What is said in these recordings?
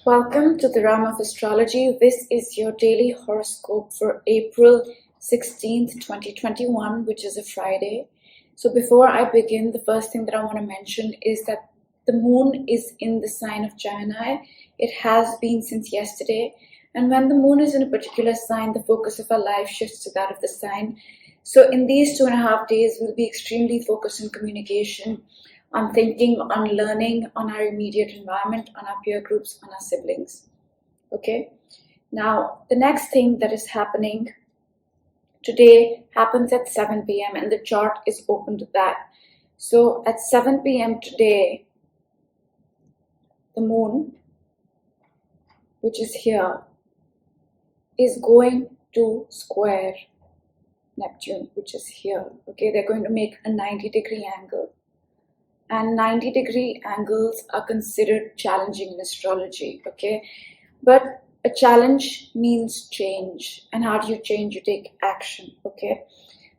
Welcome to the realm of astrology. This is your daily horoscope for April 16th, 2021, which is a Friday. So before I begin, the first thing that I want to mention is that the moon is in the sign of Gemini. It has been since yesterday. And when the moon is in a particular sign, the focus of our life shifts to that of the sign. So in these 2.5 days, we'll be extremely focused on communication, on thinking, on learning, on our immediate environment, on our peer groups, on our siblings. Okay? Now, the next thing that is happening today happens at 7 p.m. and the chart is open to that. So at 7 p.m. today, the moon, which is here, is going to square Neptune, which is here. Okay, they're going to make a 90-degree angle. And 90-degree angles are considered challenging in astrology, okay? But a challenge means change. And how do you change? You take action, okay?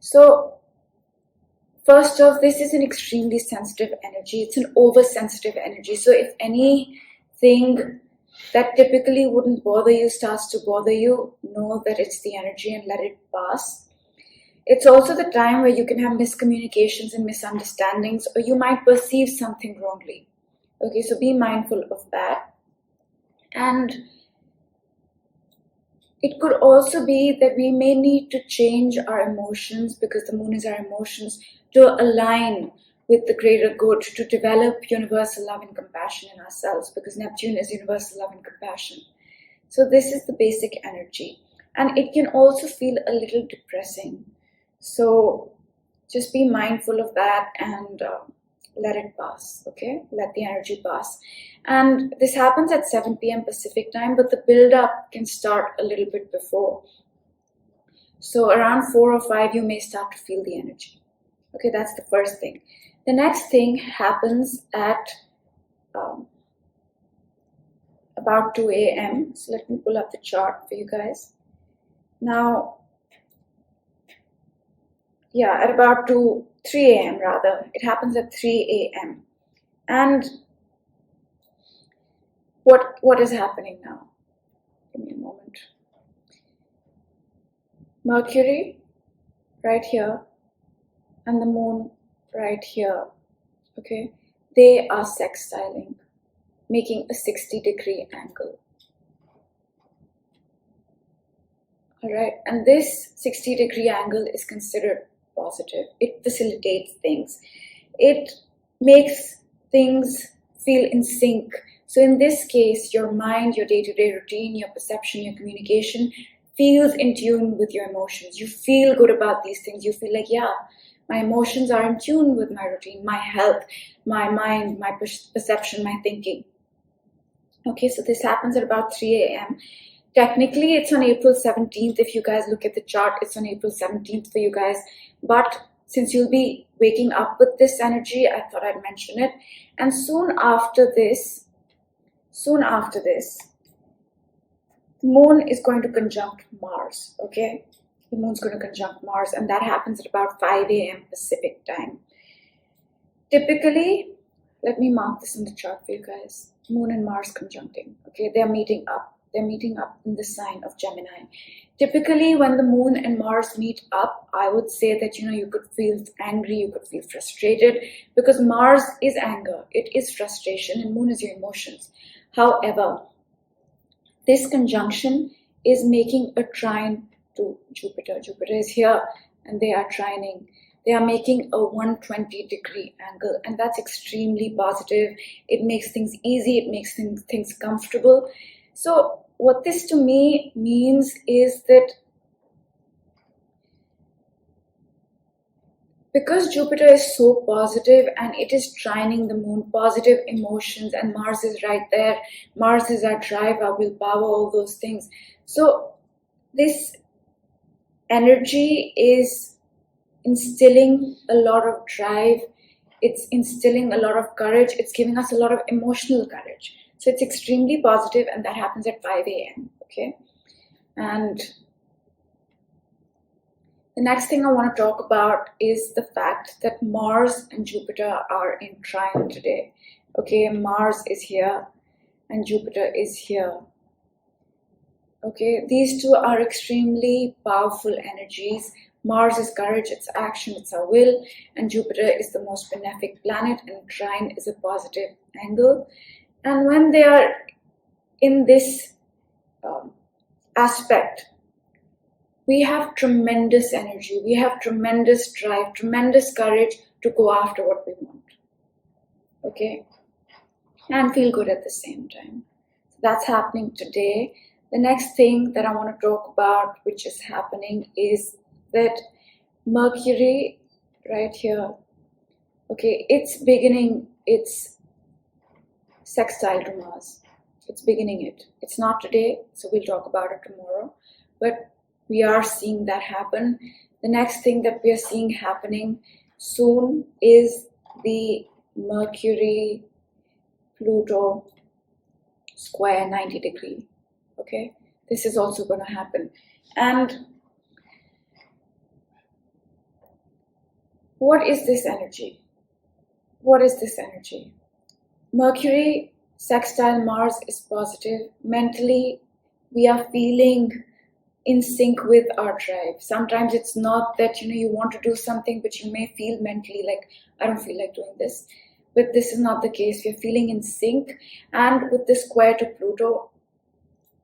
So, first off, this is an extremely sensitive energy. It's an oversensitive energy. So if anything that typically wouldn't bother you starts to bother you, know that it's the energy and let it pass. It's also the time where you can have miscommunications and misunderstandings, or you might perceive something wrongly. Okay, so be mindful of that. And it could also be that we may need to change our emotions, because the moon is our emotions, to align with the greater good, to develop universal love and compassion in ourselves, because Neptune is universal love and compassion. So this is the basic energy. And it can also feel a little depressing. So just be mindful of that and let it pass, okay? Let the energy pass. And this happens at 7 p.m. Pacific time, but the build-up can start a little bit before. So around 4 or 5, you may start to feel the energy. Okay, that's the first thing. The next thing happens at about 2 a.m. So let me pull up the chart for you guys. Now, yeah, at about 3 a.m. rather. It happens at 3 a.m. And what is happening now? Give me a moment. Mercury right here and the moon right here, okay? They are sextiling, making a 60-degree angle. All right, and this 60-degree angle is considered positive. It facilitates things. It makes things feel in sync. So in this case, your mind, your day-to-day routine, your perception, your communication feels in tune with your emotions. You feel good about these things. You feel like, yeah, my emotions are in tune with my routine, my health, my mind, my perception, my thinking. Okay, so this happens at about 3 a.m. Technically, it's on April 17th. If you guys look at the chart, it's on April 17th for you guys. But since you'll be waking up with this energy, I thought I'd mention it. And soon after this, the moon is going to conjunct Mars, okay? The moon's going to conjunct Mars, and that happens at about 5 a.m. Pacific time. Typically, let me mark this in the chart for you guys. Moon and Mars conjuncting, okay? They're meeting up. They're meeting up in the sign of Gemini. Typically, when the moon and Mars meet up, I would say that, you could feel angry, you could feel frustrated, because Mars is anger, it is frustration, and moon is your emotions. However, this conjunction is making a trine to Jupiter. Jupiter is here, and they are trining. They are making a 120-degree angle, and that's extremely positive. It makes things easy, it makes things comfortable. So what this to me means is that because Jupiter is so positive and it is trining the moon, positive emotions, and Mars is right there. Mars is our drive, our willpower, all those things. So this energy is instilling a lot of drive. It's instilling a lot of courage. It's giving us a lot of emotional courage. So it's extremely positive, and that happens at 5 a.m., okay? And the next thing I want to talk about is the fact that Mars and Jupiter are in trine today, okay? Mars is here, and Jupiter is here. Okay, these two are extremely powerful energies. Mars is courage, it's action, it's our will, and Jupiter is the most benefic planet, and trine is a positive angle. And when they are in this aspect, we have tremendous energy, we have tremendous drive, tremendous courage to go after what we want. Okay, and feel good at the same time. So that's happening today. The next thing that I want to talk about, which is happening, is that Mercury right here, okay, it's beginning its sextile to Mars. It's beginning it. It's not today, so we'll talk about it tomorrow. But we are seeing that happen. The next thing that we are seeing happening soon is the Mercury Pluto square 90 degree. Okay, this is also going to happen. And what is this energy? What is this energy? Mercury sextile Mars is positive. Mentally, we are feeling in sync with our drive. Sometimes it's not that you want to do something, but you may feel mentally like, I don't feel like doing this. But this is not the case. We're feeling in sync. And with the square to Pluto,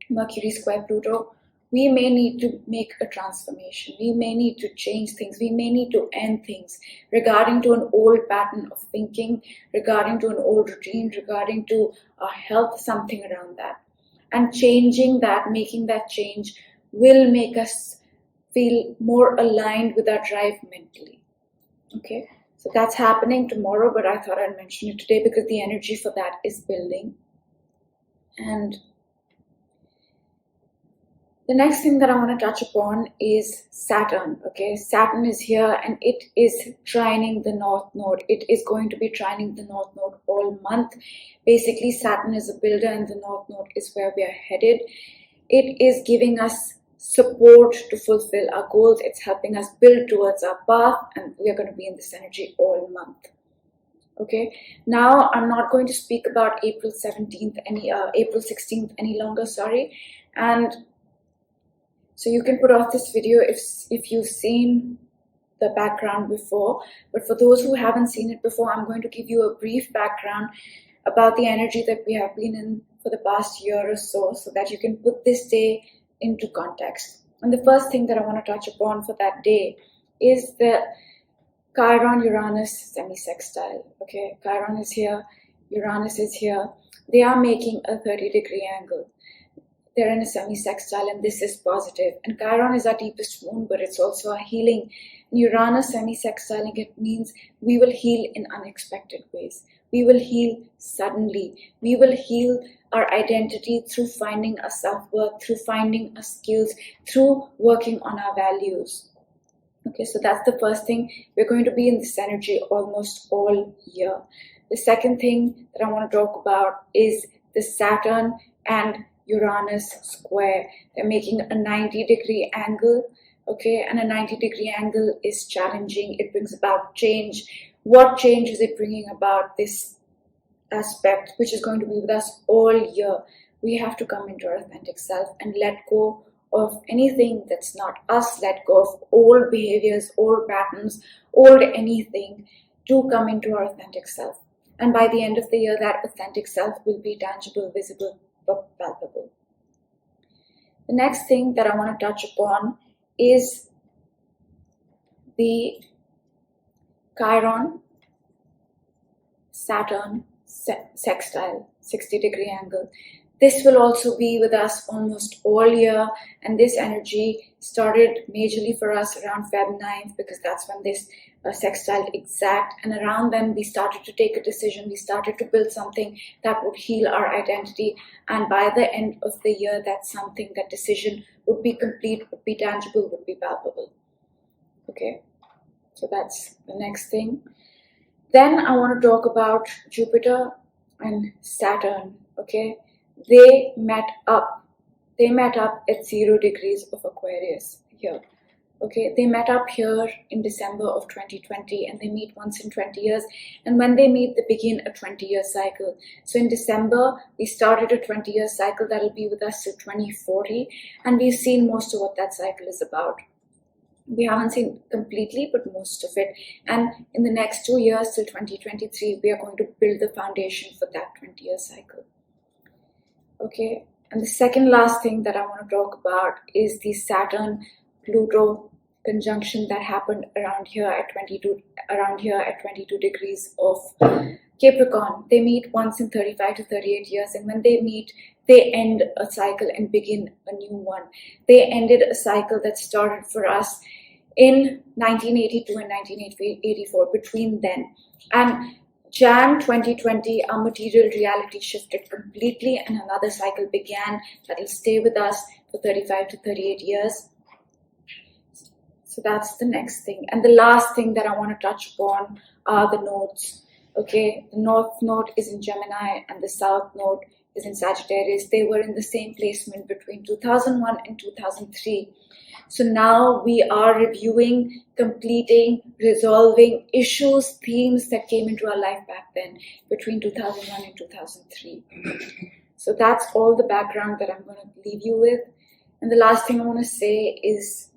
Mercury square Pluto, we may need to make a transformation. We may need to change things. We may need to end things regarding to an old pattern of thinking, regarding to an old routine, regarding to our health, something around that. And changing that, making that change will make us feel more aligned with our drive mentally. Okay, so that's happening tomorrow, but I thought I'd mention it today because the energy for that is building. And the next thing that I want to touch upon is Saturn. Okay, Saturn is here and it is trining the North Node. It is going to be trining the North Node all month. Basically, Saturn is a builder and the North Node is where we are headed. It is giving us support to fulfill our goals. It's helping us build towards our path, and we are going to be in this energy all month. Okay, now I'm not going to speak about April 16th any longer, sorry. And so you can put off this video if you've seen the background before. But for those who haven't seen it before, I'm going to give you a brief background about the energy that we have been in for the past year or so that you can put this day into context. And the first thing that I want to touch upon for that day is the Chiron-Uranus semi-sextile. Okay, Chiron is here, Uranus is here. They are making a 30-degree angle. They're in a semi-sextile and this is positive. And Chiron is our deepest wound, but it's also a healing. And Uranus semi-sextile, it means we will heal in unexpected ways. We will heal suddenly. We will heal our identity through finding our self-worth, through finding our skills, through working on our values. Okay, so that's the first thing. We're going to be in this energy almost all year. The second thing that I want to talk about is the Saturn and Uranus square. They're making a 90-degree angle. Okay, and a 90-degree angle is challenging. It brings about change. What change is it bringing about? This aspect, which is going to be with us all year. We have to come into our authentic self and let go of anything that's not us, let go of old behaviors, old patterns, old anything to come into our authentic self. And by the end of the year, that authentic self will be tangible, visible, but palpable. The next thing that I want to touch upon is the Chiron Saturn sextile, 60-degree angle. This will also be with us almost all year, and this energy started majorly for us around Feb 9th because that's when this sextile exact, and around then we started to take a decision. We started to build something that would heal our identity, and by the end of the year, that decision would be complete, would be tangible, would be palpable. Okay, so that's the next thing. Then I want to talk about Jupiter and Saturn. Okay, they met up at 0 degrees of Aquarius here. Okay, they met up here in December of 2020, and they meet once in 20 years. And when they meet, they begin a 20-year cycle. So in December, we started a 20-year cycle that'll be with us till 2040. And we've seen most of what that cycle is about. We haven't seen completely, but most of it. And in the next 2 years till 2023, we are going to build the foundation for that 20-year cycle. Okay, and the second last thing that I want to talk about is the Saturn-Pluto conjunction that happened around here at 22 degrees of Capricorn. They meet once in 35 to 38 years, and when they meet, they end a cycle and begin a new one. They ended a cycle that started for us in 1982 and 1984, between then. And Jan 2020, our material reality shifted completely, and another cycle began that will stay with us for 35 to 38 years. So that's the next thing. And the last thing that I want to touch upon are the nodes. Okay, the North node is in Gemini and the South node is in Sagittarius. They were in the same placement between 2001 and 2003. So now we are reviewing, completing, resolving issues, themes that came into our life back then between 2001 and 2003. So that's all the background that I'm going to leave you with. And the last thing I want to say is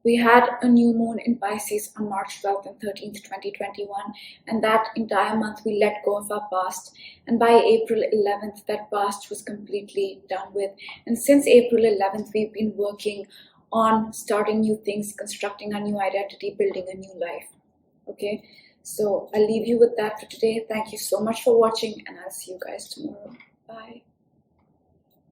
we had a new moon in Pisces on March 12th and 13th, 2021. And that entire month we let go of our past. And by April 11th, that past was completely done with. And since April 11th, we've been working on starting new things, constructing a new identity, building a new life. Okay, so I'll leave you with that for today. Thank you so much for watching, and I'll see you guys tomorrow. Bye.